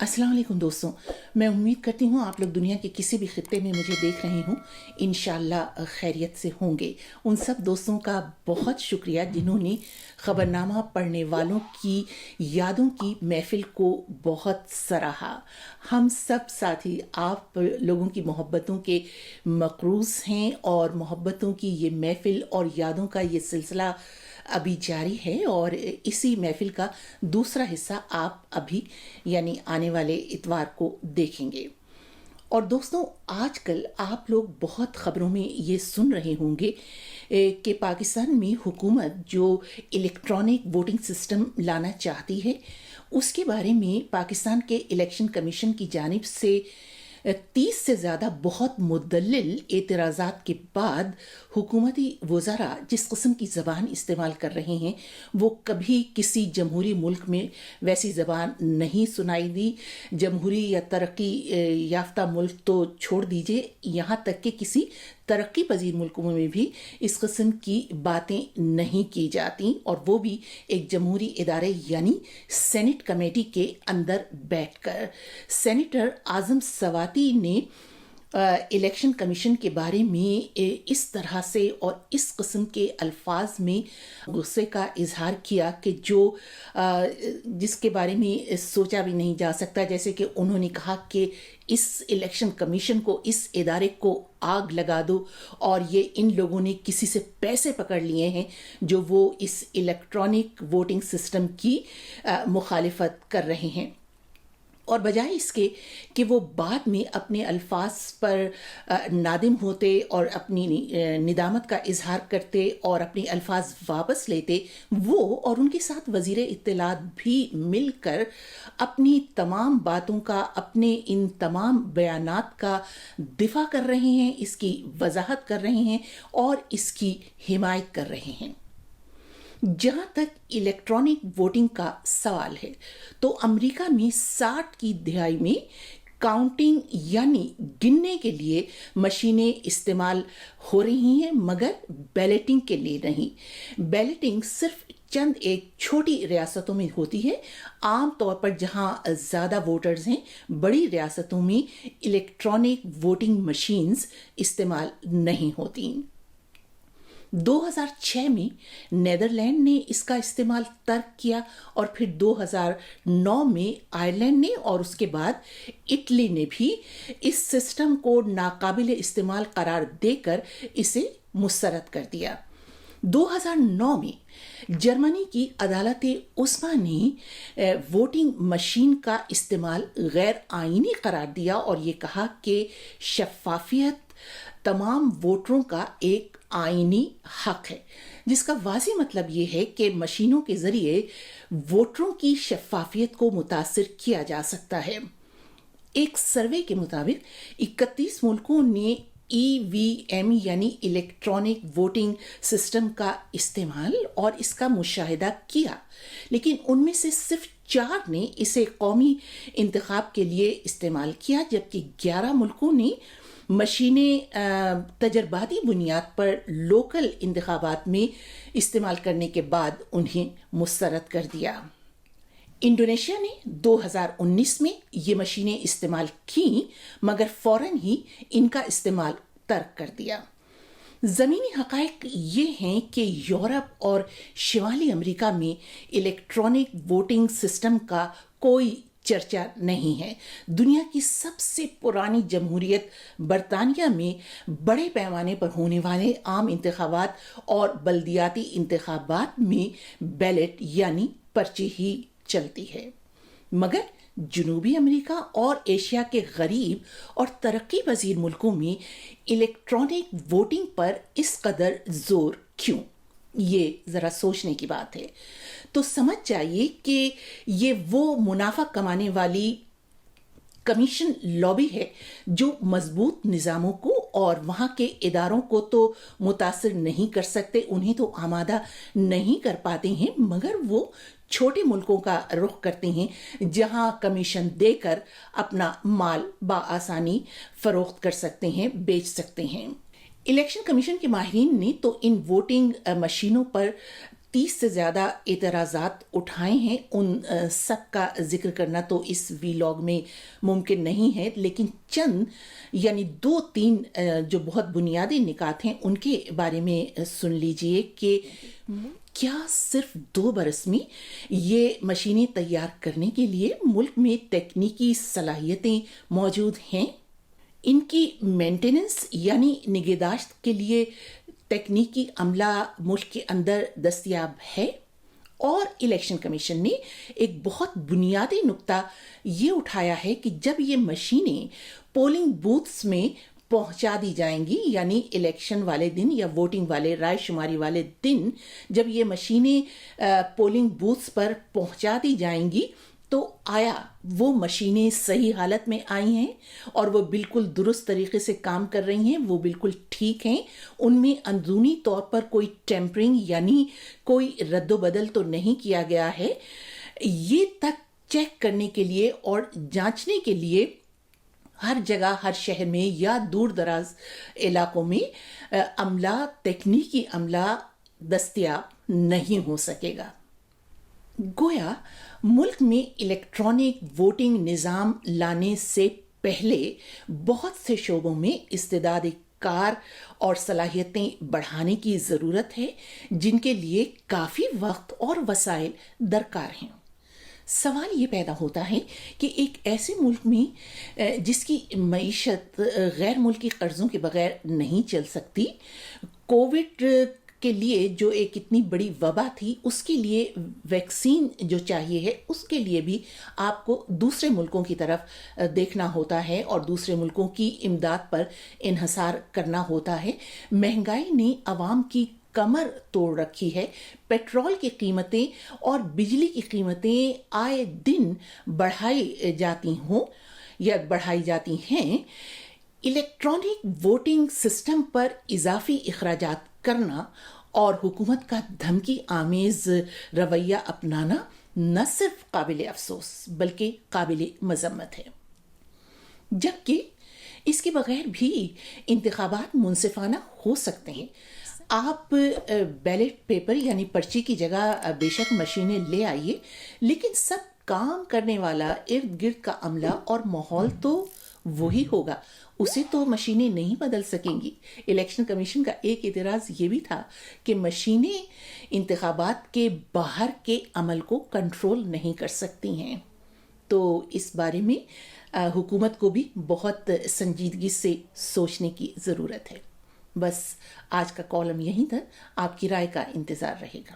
अस्सलाम वालेकुम दोस्तों, मैं उम्मीद करती हूँ आप लोग दुनिया के किसी भी खित्ते में मुझे देख रहे हों, इंशाल्लाह खैरियत से होंगे। उन सब दोस्तों का बहुत शुक्रिया जिन्होंने ख़बरनामा पढ़ने वालों की यादों की महफ़िल को बहुत सराहा। हम सब साथी आप लोगों की मोहब्बतों के मक़रूज़ हैं और मोहब्बतों की ये महफ़िल और यादों का ये सिलसिला अभी जारी है और इसी महफिल का दूसरा हिस्सा आप अभी यानी आने वाले इतवार को देखेंगे। और दोस्तों, आजकल आप लोग बहुत ख़बरों में ये सुन रहे होंगे कि पाकिस्तान में हुकूमत जो इलेक्ट्रॉनिक वोटिंग सिस्टम लाना चाहती है, उसके बारे में पाकिस्तान के इलेक्शन कमीशन की जानिब से 30 से ज़्यादा बहुत मुदल्लिल एतराज़ात के बाद हुकूमती वज़ारा जिस किस्म की ज़बान इस्तेमाल कर रहे हैं वो कभी किसी जमहूरी मुल्क में वैसी ज़बान नहीं सुनाई दी। जमहूरी या तरक्की याफ्ता मुल्क तो छोड़ दीजिए, यहाँ तक कि किसी तरक्की पजीर मुल्कों में भी इस किस्म की बातें नहीं की जाती, और वो भी एक जमहूरी इदारे यानी सेनेट कमेटी के अंदर बैठकर। सेनेटर आज़म सवाती ने इलेक्शन कमीशन के बारे में इस तरह से और इस किस्म के अल्फाज में गुस्से का इजहार किया कि जो जिसके बारे में सोचा भी नहीं जा सकता। जैसे कि उन्होंने कहा कि इस इलेक्शन कमीशन को, इस इदारे को आग लगा दो, और ये इन लोगों ने किसी से पैसे पकड़ लिए हैं जो वो इस इलेक्ट्रॉनिक वोटिंग सिस्टम की मुखालिफत कर रहे हैं। और बजाय इसके कि वो बाद में अपने अल्फाज पर नादिम होते और अपनी निदामत का इजहार करते और अपने अल्फाज वापस लेते, वो और उनके साथ वज़ीर इत्तलात भी मिलकर अपनी तमाम बातों का, अपने इन तमाम बयानात का दिफा कर रहे हैं, इसकी वजाहत कर रहे हैं और इसकी हिमायत कर रहे हैं। जहां तक इलेक्ट्रॉनिक वोटिंग का सवाल है तो अमेरिका में 60 की दिहाई में काउंटिंग यानी गिनने के लिए मशीनें इस्तेमाल हो रही हैं, मगर बैलेटिंग के लिए नहीं। बैलेटिंग सिर्फ चंद एक छोटी रियासतों में होती है। आम तौर पर जहां ज़्यादा वोटर्स हैं, बड़ी रियासतों में इलेक्ट्रॉनिक वोटिंग मशीन्स इस्तेमाल नहीं होती। 2006 में नीदरलैंड ने इसका इस्तेमाल तर्क किया और फिर 2009 में आयरलैंड ने और उसके बाद इटली ने भी इस सिस्टम को नाकाबिल इस्तेमाल करार देकर इसे मुस्तरद कर दिया। 2009 में जर्मनी की अदालत उस्मा ने वोटिंग मशीन का इस्तेमाल गैर आईनी करार दिया और ये कहा कि शफाफियत तमाम वोटरों का एक आईनी हक है, जिसका वाज़ी मतलब ये है कि मशीनों के ज़रिए वोटरों की शफाफियत को मुतासिर किया जा सकता है। एक सर्वे के मुताबिक 31 मुल्कों ने EVM यानी इलेक्ट्रॉनिक वोटिंग सिस्टम का इस्तेमाल और इसका मुशाहिदा किया, लेकिन उनमें से सिर्फ 4 ने इसे कौमी इंतखाब के लिए इस्तेमाल किया, जबकि 11 मुल्कों ने मशीनें तजर्बाती बुनियाद पर लोकल इंतखाबात में इस्तेमाल करने के बाद उन्हें मुस्तरद कर दिया। इंडोनेशिया ने 2019 में ये मशीनें इस्तेमाल की, मगर फौरन ही इनका इस्तेमाल तर्क कर दिया। ज़मीनी हक़ाइक़ ये हैं कि यूरोप और शिमाली अमेरिका में इलेक्ट्रॉनिक वोटिंग सिस्टम का कोई चर्चा नहीं है। दुनिया की सबसे पुरानी जमहूरियत बरतानिया में बड़े पैमाने पर होने वाले आम इंतखाबात और बल्दियाती इंतखाबात में बैलेट यानी पर्ची ही चलती है, मगर जनूबी अमेरिका और एशिया के गरीब और तरक्की पजीर मुल्कों में इलेक्ट्रॉनिक वोटिंग पर इस कदर जोर क्यों? ये ज़रा सोचने की बात है। तो समझ जाइए कि ये वो मुनाफा कमाने वाली कमीशन लॉबी है जो मजबूत निज़ामों को और वहाँ के इदारों को तो मुतासिर नहीं कर सकते, उन्हें तो आमादा नहीं कर पाते हैं, मगर वो छोटे मुल्कों का रुख करते हैं जहां कमीशन देकर अपना माल बाआसानी फरोख्त कर सकते हैं, बेच सकते हैं। इलेक्शन कमीशन के माहिरीन ने तो इन वोटिंग मशीनों पर 30 سے زیادہ اعتراضات اٹھائے ہیں، ان سب کا ذکر کرنا تو اس ویلاگ میں ممکن نہیں ہے، لیکن چند یعنی 2-3 جو بہت بنیادی نکات ہیں ان کے بارے میں سن لیجئے کہ کیا صرف 2 برس میں یہ مشینیں تیار کرنے کے لیے ملک میں تکنیکی صلاحیتیں موجود ہیں؟ ان کی مینٹیننس یعنی نگہداشت کے لیے تکنیکی عملہ ملک کے اندر دستیاب ہے؟ اور الیکشن کمیشن نے ایک بہت بنیادی نقطہ یہ اٹھایا ہے کہ جب یہ مشینیں پولنگ بوتھس میں پہنچا دی جائیں گی، یعنی الیکشن والے دن یا ووٹنگ والے رائے شماری والے دن جب یہ مشینیں پولنگ بوتھس پر پہنچا دی جائیں گی تو آیا وہ مشینیں صحیح حالت میں آئی ہیں اور وہ بالکل درست طریقے سے کام کر رہی ہیں، وہ بالکل ٹھیک ہیں، ان میں اندرونی طور پر کوئی ٹیمپرنگ یعنی کوئی رد و بدل تو نہیں کیا گیا ہے؟ یہ تک چیک کرنے کے لیے اور جانچنے کے لیے ہر جگہ، ہر شہر میں یا دور دراز علاقوں میں عملہ، تکنیکی عملہ دستیاب نہیں ہو سکے گا۔ گویا ملک میں الیکٹرانک ووٹنگ نظام لانے سے پہلے بہت سے شعبوں میں استعداد کار اور صلاحیتیں بڑھانے کی ضرورت ہے، جن کے لیے کافی وقت اور وسائل درکار ہیں۔ سوال یہ پیدا ہوتا ہے کہ ایک ایسے ملک میں جس کی معیشت غیر ملکی قرضوں کے بغیر نہیں چل سکتی، کووڈ کے لیے جو ایک اتنی بڑی وبا تھی، اس کے لیے ویکسین جو چاہیے ہے، اس کے لیے بھی آپ کو دوسرے ملکوں کی طرف دیکھنا ہوتا ہے اور دوسرے ملکوں کی امداد پر انحصار کرنا ہوتا ہے۔ مہنگائی نے عوام کی کمر توڑ رکھی ہے، پیٹرول کی قیمتیں اور بجلی کی قیمتیں آئے دن بڑھائی جاتی ہیں۔ الیکٹرانک ووٹنگ سسٹم پر اضافی اخراجات کرنا اور حکومت کا دھمکی آمیز رویہ اپنانا نہ صرف قابل افسوس بلکہ قابل مذمت ہے، جبکہ اس کے بغیر بھی انتخابات منصفانہ ہو سکتے ہیں۔ آپ بیلٹ پیپر یعنی پرچی کی جگہ بے شک مشینیں لے آئیے، لیکن سب کام کرنے والا ارد گرد کا عملہ اور ماحول تو وہی ہوگا، اسے تو مشینیں نہیں بدل سکیں گی۔ الیکشن کمیشن کا ایک اعتراض یہ بھی تھا کہ مشینیں انتخابات کے باہر کے عمل کو کنٹرول نہیں کر سکتی ہیں، تو اس بارے میں حکومت کو بھی بہت سنجیدگی سے سوچنے کی ضرورت ہے۔ بس آج کا کالم یہیں تک، آپ کی رائے کا انتظار رہے گا۔